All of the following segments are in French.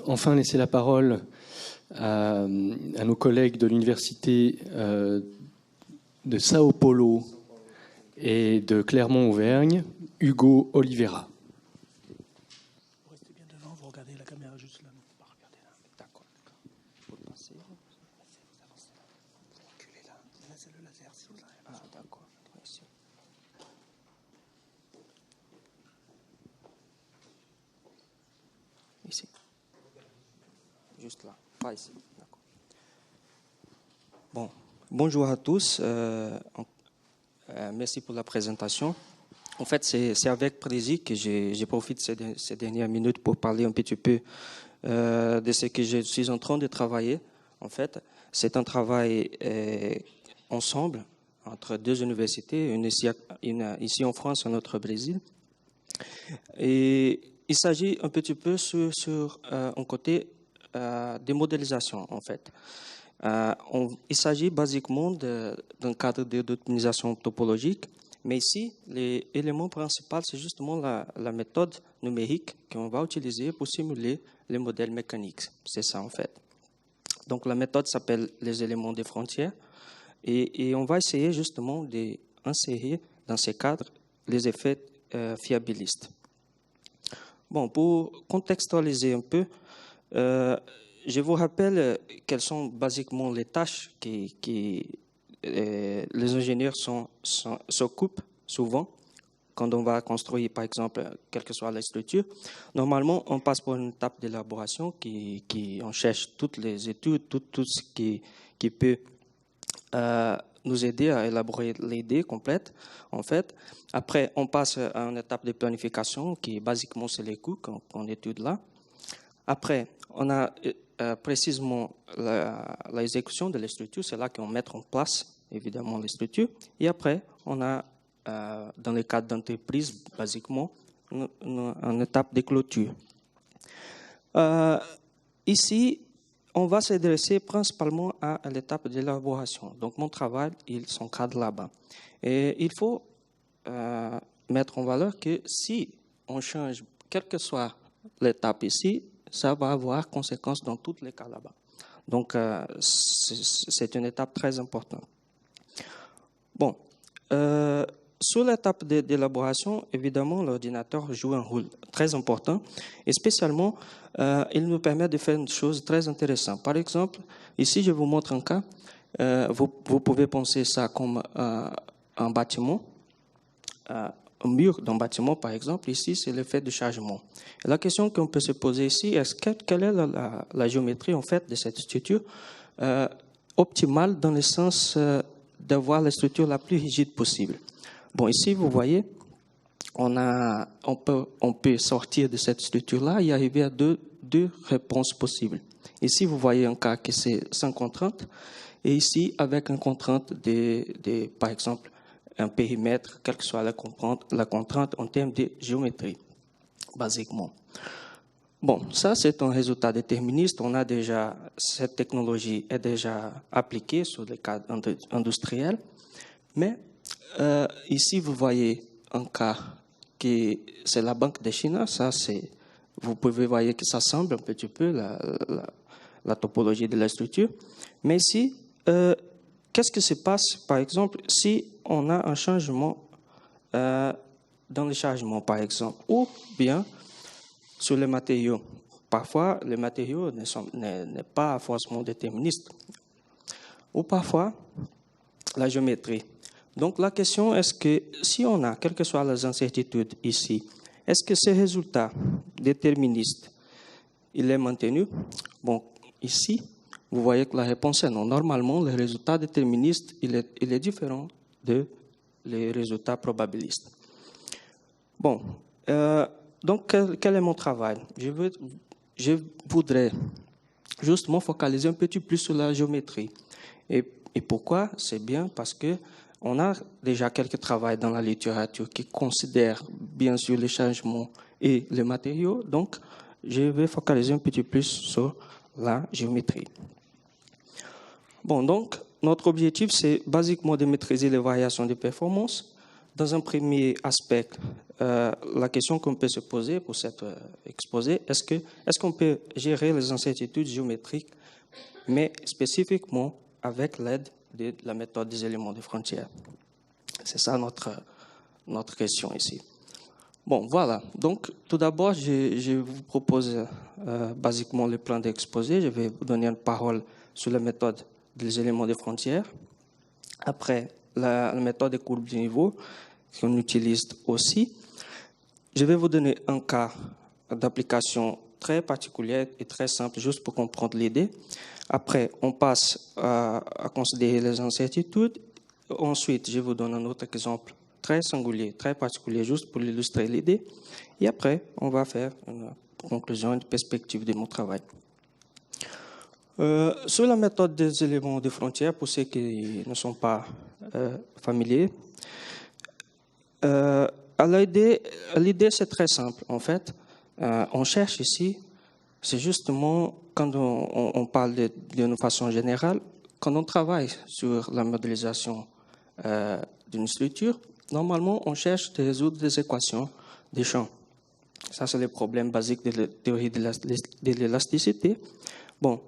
enfin laisser la parole à nos collègues de l'université de Sao Paulo et de Clermont-Auvergne, Hugo Oliveira. Vous restez bien devant, vous regardez la caméra juste là. Regardez là. D'accord. Vous passez. Vous reculez là. Là, c'est le laser. Si vous avez besoin. Ah, d'accord. Ici. Ici. Juste là. Pas ici. D'accord. Bon. Bonjour à tous. Merci pour la présentation. En fait, c'est avec plaisir que je profite ces dernières minutes pour parler un petit peu de ce que je suis en train de travailler. En fait, c'est un travail ensemble entre deux universités, une ici en France et une autre au Brésil. Et il s'agit un petit peu sur un côté de modélisation, en fait. Il s'agit basiquement d'un cadre d'optimisation topologique, mais ici, l'élément principal, c'est justement la méthode numérique qu'on va utiliser pour simuler les modèles mécaniques. C'est ça, en fait. Donc, la méthode s'appelle les éléments des frontières, et on va essayer justement d'insérer dans ces cadres les effets fiabilistes. Bon, pour contextualiser un peu, je vous rappelle quelles sont basiquement les tâches que les ingénieurs s'occupent souvent quand on va construire, par exemple, quelle que soit la structure. Normalement, on passe par une étape d'élaboration on cherche toutes les études, tout ce qui peut nous aider à élaborer l'idée complète, en fait. Après, on passe à une étape de planification qui, basiquement, c'est les coûts qu'on étudie là. Après, on a précisément l'exécution de la structure, c'est là qu'on met en place, évidemment, les structures. Et après, on a, dans le cadre d'entreprise, basiquement, une étape de clôture. Ici, on va s'adresser principalement à l'étape d'élaboration. Donc, mon travail, il s'encadre là-bas. Et il faut mettre en valeur que si on change, quelle que soit l'étape ici, ça va avoir conséquences dans tous les cas là-bas. Donc, c'est une étape très importante. Bon, sur l'étape d'élaboration, évidemment, l'ordinateur joue un rôle très important et spécialement, il nous permet de faire une chose très intéressante. Par exemple, ici, je vous montre un cas. Vous pouvez penser ça comme un bâtiment, un mur d'un bâtiment, par exemple. Ici, c'est l'effet de chargement. Et la question qu'on peut se poser ici, quelle est la géométrie, en fait, de cette structure optimale dans le sens d'avoir la structure la plus rigide possible. Bon, ici, vous voyez, on peut sortir de cette structure-là et arriver à deux réponses possibles. Ici, vous voyez un cas qui c'est sans contrainte, et ici, avec une contrainte par exemple, un périmètre, quelle que soit la contrainte en termes de géométrie, basiquement. Bon, ça, c'est un résultat déterministe. On a déjà, cette technologie est déjà appliquée sur les cas industriels, mais ici, vous voyez un cas qui c'est la Banque de Chine. Ça, vous pouvez voir que ça semble un petit peu la topologie de la structure. Mais ici, qu'est-ce qui se passe, par exemple, si on a un changement dans le chargement, par exemple, ou bien sur les matériaux. Parfois, les matériaux n'est pas forcément déterministe. Ou parfois, la géométrie. Donc, la question est que si on a, quelles que soient les incertitudes ici, est-ce que ce résultat déterministe, il est maintenu? Bon, ici, vous voyez que la réponse est non. Normalement, le résultat déterministe, il est différent de les résultats probabilistes. Bon, donc, quel est mon travail? Je voudrais justement focaliser un petit plus sur la géométrie. Et pourquoi? C'est bien parce que on a déjà quelques travaux dans la littérature qui considèrent bien sûr les changements et les matériaux. Donc, je vais focaliser un petit plus sur la géométrie. Bon, donc, notre objectif, c'est basiquement de maîtriser les variations de performance. Dans un premier aspect, la question qu'on peut se poser pour cet exposé, est-ce qu'on peut gérer les incertitudes géométriques, mais spécifiquement avec l'aide de la méthode des éléments de frontière? C'est ça notre question ici. Bon, voilà. Donc, tout d'abord, je vous propose basiquement le plan d'exposé. Je vais vous donner une parole sur la méthode des éléments de frontière. Après, la méthode des courbes de niveau qu'on utilise aussi. Je vais vous donner un cas d'application très particulier et très simple, juste pour comprendre l'idée. Après, on passe à considérer les incertitudes. Ensuite, je vous donne un autre exemple très singulier, très particulier, juste pour illustrer l'idée. Et après, on va faire une conclusion, une perspective de mon travail. Sur la méthode des éléments de frontière, pour ceux qui ne sont pas familiers, l'idée, c'est très simple. En fait, on cherche ici, c'est justement quand on parle d'une façon générale, quand on travaille sur la modélisation d'une structure, normalement, on cherche de résoudre des équations des champs. Ça, c'est le problème basique de la théorie de l'élasticité. Bon,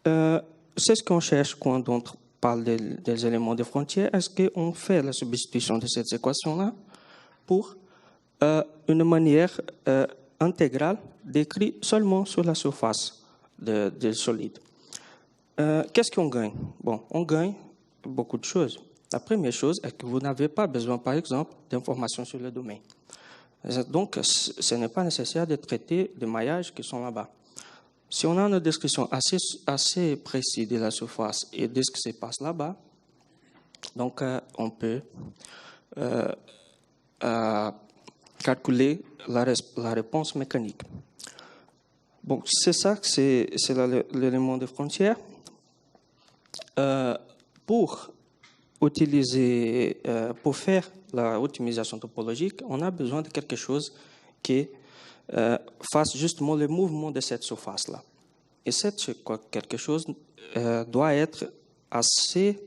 c'est ce qu'on cherche quand on parle des éléments de frontière. Est-ce qu'on fait la substitution de cette équation-là pour une manière intégrale décrite seulement sur la surface du solide? Qu'est-ce qu'on gagne? Bon, on gagne beaucoup de choses. La première chose est que vous n'avez pas besoin, par exemple, d'informations sur le domaine. Donc, ce n'est pas nécessaire de traiter des maillages qui sont là-bas. Si on a une description assez précise de la surface et de ce qui se passe là-bas, donc on peut calculer la réponse mécanique. Bon, c'est ça que c'est l'élément de frontière. Pour faire la optimisation topologique, on a besoin de quelque chose qui fasse justement le mouvement de cette surface-là. Et quelque chose doit être assez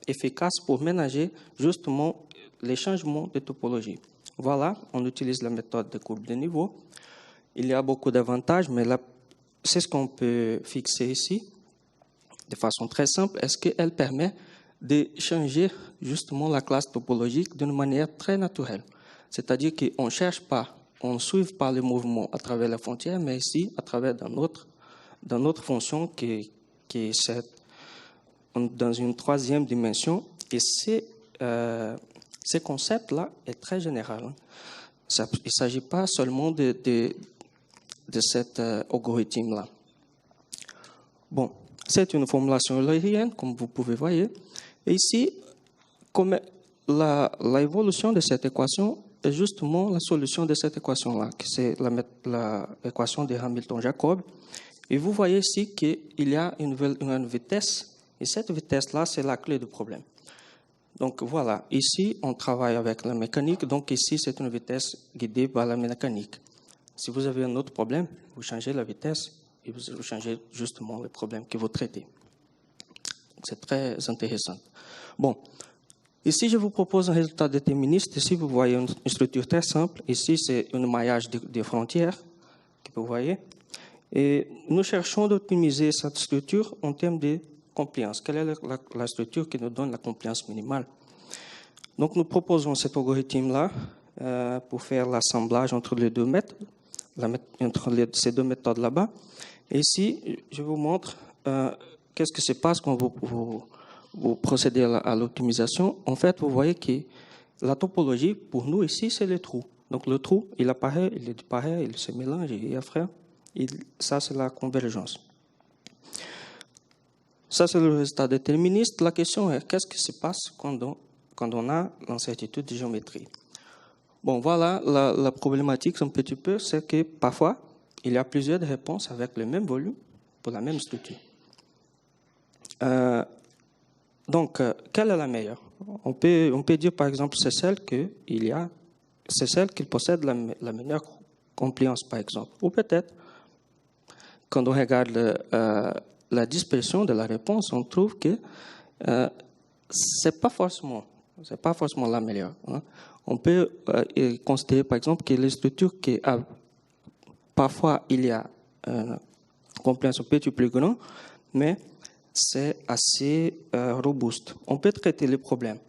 efficace pour ménager justement les changements de topologie. Voilà, on utilise la méthode de courbe de niveau. Il y a beaucoup d'avantages, mais c'est ce qu'on peut fixer ici de façon très simple. Est-ce qu'elle permet de changer justement la classe topologique d'une manière très naturelle? C'est-à-dire qu'on ne cherche pas, on ne suit pas le mouvement à travers la frontière, mais ici, à travers dans notre fonction qui est dans une troisième dimension. Et ce concept-là est très général. Il ne s'agit pas seulement de cet algorithme-là. Bon, c'est une formulation eulérienne, comme vous pouvez voir. Et ici, comme l'évolution de cette équation est justement la solution de cette équation-là, qui c'est l'équation de Hamilton-Jacob. Et vous voyez ici qu'il y a une vitesse, et cette vitesse-là, c'est la clé du problème. Donc voilà, ici, on travaille avec la mécanique, donc ici, c'est une vitesse guidée par la mécanique. Si vous avez un autre problème, vous changez la vitesse et vous changez justement le problème que vous traitez. C'est très intéressant. Bon, ici, je vous propose un résultat déterministe. Ici, vous voyez une structure très simple. Ici, c'est un maillage de frontières que vous voyez. Et nous cherchons d'optimiser cette structure en termes de compliance. Quelle est la structure qui nous donne la compliance minimale? Donc, nous proposons cet algorithme-là pour faire l'assemblage entre les deux méthodes, ces deux méthodes là-bas. Et ici, je vous montre qu'est-ce qui se passe quand vous procédez à l'optimisation. En fait, vous voyez que la topologie, pour nous ici, c'est le trou. Donc, le trou, il apparaît, il disparaît, il se mélange, et après, ça, c'est la convergence. Ça, c'est le résultat déterministe. La question est, qu'est-ce qui se passe quand on a l'incertitude de géométrie? Bon, voilà, la problématique un petit peu, c'est que parfois, il y a plusieurs réponses avec le même volume pour la même structure. Donc, quelle est la meilleure? On peut dire, par exemple, c'est celle qui possède la meilleure compliance, par exemple. Ou peut-être, quand on regarde la dispersion de la réponse, on trouve que ce n'est pas forcément Ce n'est pas forcément la meilleure. Hein. On peut considérer, par exemple, que les structures parfois, il y a une compréhension un peu plus grande, mais c'est assez robuste. On peut traiter les problèmes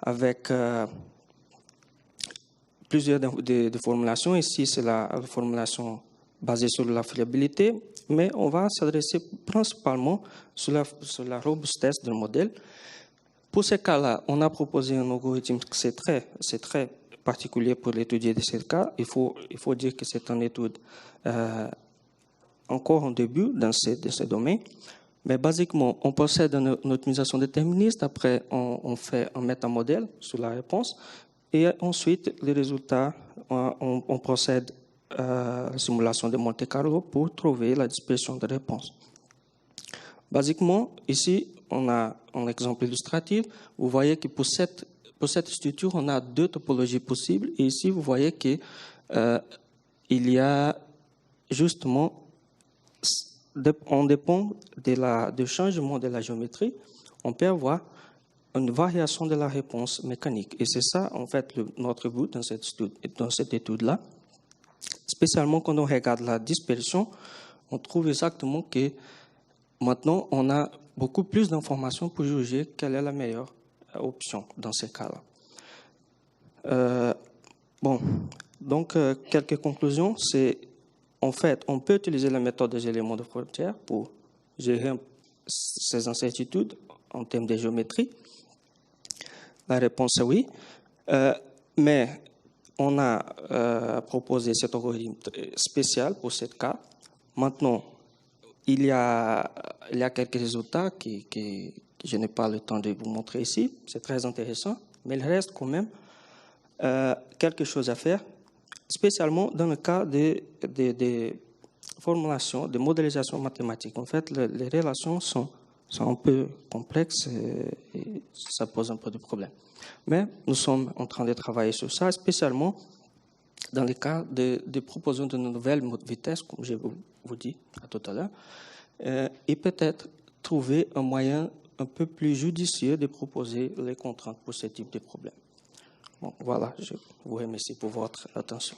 avec plusieurs de formulations. Ici, c'est la formulation basée sur la fiabilité, mais on va s'adresser principalement sur la robustesse du modèle. Pour ces cas-là, on a proposé un algorithme qui c'est très particulier pour l'étudier de ces cas. Il faut dire que c'est une étude encore en début dans ce domaine. Mais basiquement, on procède à une optimisation déterministe. Après, on fait un métamodèle sur la réponse. Et ensuite, les résultats, on procède à la simulation de Monte Carlo pour trouver la dispersion de réponse. Basiquement, ici, on a un exemple illustratif. Vous voyez que pour cette structure, on a deux topologies possibles. Et ici, vous voyez qu'il y a justement, on dépend du changement de la géométrie, on peut avoir une variation de la réponse mécanique. Et c'est ça, en fait, notre but dans cette étude-là. Spécialement quand on regarde la dispersion, on trouve exactement que maintenant, on a beaucoup plus d'informations pour juger quelle est la meilleure option dans ces cas-là. Donc, quelques conclusions, c'est en fait, on peut utiliser la méthode des éléments de frontière pour gérer ces incertitudes en termes de géométrie. La réponse est oui, mais on a proposé cet algorithme spécial pour ce cas. Maintenant, il y a quelques résultats que je n'ai pas le temps de vous montrer ici. C'est très intéressant, mais il reste quand même quelque chose à faire, spécialement dans le cas de formulation, de modélisation mathématique. En fait, les relations sont un peu complexes et ça pose un peu de problème. Mais nous sommes en train de travailler sur ça, spécialement dans le cas de proposer de nouvelles vitesses, comme je vous dis tout à l'heure, et peut-être trouver un moyen un peu plus judicieux de proposer les contraintes pour ce type de problème. Bon, voilà, je vous remercie pour votre attention.